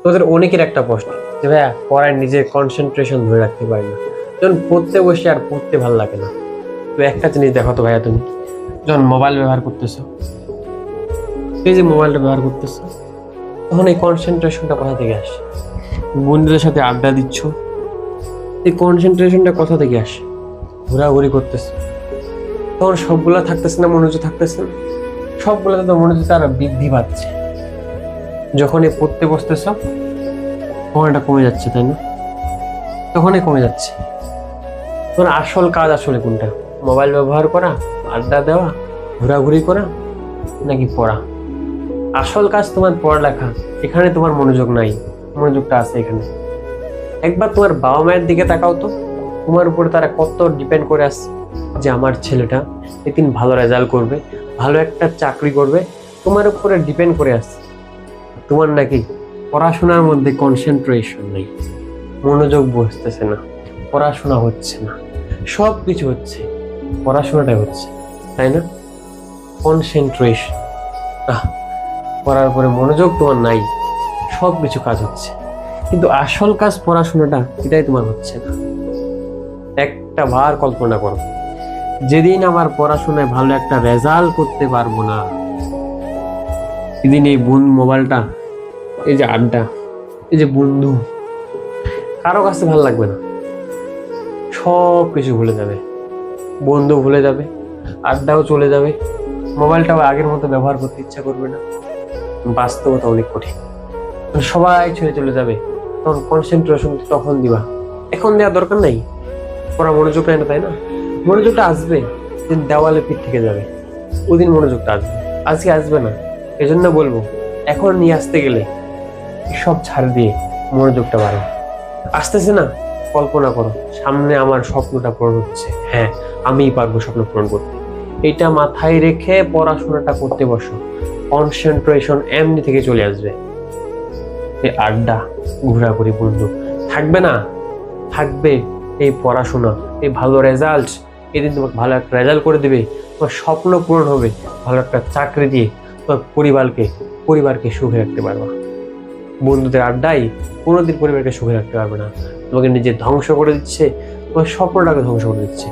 তোদের অনেকের একটা প্রশ্ন যে ভাইয়া পড়ায় নিজের কনসেন্ট্রেশন ধরে রাখতে পারি না, যখন পড়তে বসে আর পড়তে ভালো লাগে না। তো একটা জিনিস দেখো তো ভাইয়া, তুমি যখন মোবাইল ব্যবহার করতেছো, এই যে মোবাইলটা ব্যবহার করতেছো, তখন এই কনসেন্ট্রেশনটা কোথা থেকে আসে? বন্ধুদের সাথে আড্ডা দিচ্ছ, এই কনসেন্ট্রেশনটা কোথা থেকে আসে? ঘোরাঘুরি করতেছে, তখন সবগুলা থাকতেছে না, মনোযোগ থাকতেছে না, সবগুলোতে তো মনোযোগ তারা বৃদ্ধি পাচ্ছে। যখনই পড়তে বসতেছ তখন এটা কমে যাচ্ছে, তাই না? তখনই কমে যাচ্ছে। তোমার আসল কাজ আসলে কোনটা? মোবাইল ব্যবহার করা, আড্ডা দেওয়া, ঘোরাঘুরি করা, নাকি পড়া? আসল কাজ তোমার পড়ালেখা। এখানে তোমার মনোযোগ নাই, মনোযোগটা আছে এখানে। একবার তোমার বাবা মায়ের দিকে তাকাও তো, তোমার উপরে তারা কত ডিপেন্ড করে আসছে যে আমার ছেলেটা একদিন ভালো রেজাল্ট করবে, ভালো একটা চাকরি করবে, তোমার উপরে ডিপেন্ড করে আসছে। তোমার নাকি পড়াশোনার মধ্যে কনসেন্ট্রেশন নেই, মনোযোগ বসতেছে না, পড়াশোনা হচ্ছে না, সব কিছু হচ্ছে, পড়াশোনাটাই হচ্ছে, তাই না? কনসেন্ট্রেশন, পড়ার পরে মনোযোগ তোমার নাই, সব কিছু কাজ হচ্ছে, কিন্তু আসল কাজ পড়াশোনাটা, এটাই তোমার হচ্ছে না। একটা বার কল্পনা করো, যেদিন আমার পড়াশোনায় ভালো একটা রেজাল্ট করতে পারবো না, সেদিন এই মোবাইলটা, এই যে আড্ডা, এই যে বন্ধু, কারো কাছে ভালো লাগবে না, সব কিছু ভুলে যাবে, বন্ধু ভুলে যাবে, আড্ডাও চলে যাবে, মোবাইলটাও আগের মতো ব্যবহার করতে ইচ্ছা করবে না। বাস্তবতা অনেক কঠিন, সবাই ছেড়ে চলে যাবে, তখন কনসেন্ট্রেশন তখন দিবা, এখন দেওয়ার দরকার নাই। পড়া মনোযোগ নেয় না, তাই না? মনোযোগটা আসবে যেদিন দেওয়ালে পিঠ থেকে যাবে, ওদিন মনোযোগটা আসবে, আজকে আসবে না। এজন্য বলবো, এখন নিয়ে আসতে গেলে সব ছাড় দিয়ে মনোযোগটা বাড়ো। আসতেছে না, কল্পনা করো সামনে আমার স্বপ্নটা পূরণ হচ্ছে, হ্যাঁ আমিই পারবো স্বপ্ন পূরণ করতে। এটা মাথায় রেখে পড়াশোনাটা করতে বসো, কনসেন্ট্রেশন এমনি থেকে চলে আসবে। এই আড্ডা, ঘোরাঘুরি, বন্ধু থাকবে না, থাকবে এই পড়াশোনা, এই ভালো রেজাল্ট। এদিন তোমাকে ভালো একটা রেজাল্ট করে দিবে, তোমার স্বপ্ন পূরণ হবে, ভালো একটা চাকরি দিয়ে তোমার পরিবারকে সুখে রাখতে পারবা। বন্ধুদের আড্ডাই কোনোদিন পরিবারকে সুখে রাখতে পারবে না, তোমাকে নিজে ধ্বংস করে দিচ্ছে, তোমার স্বপ্নটাকে ধ্বংস করে দিচ্ছে।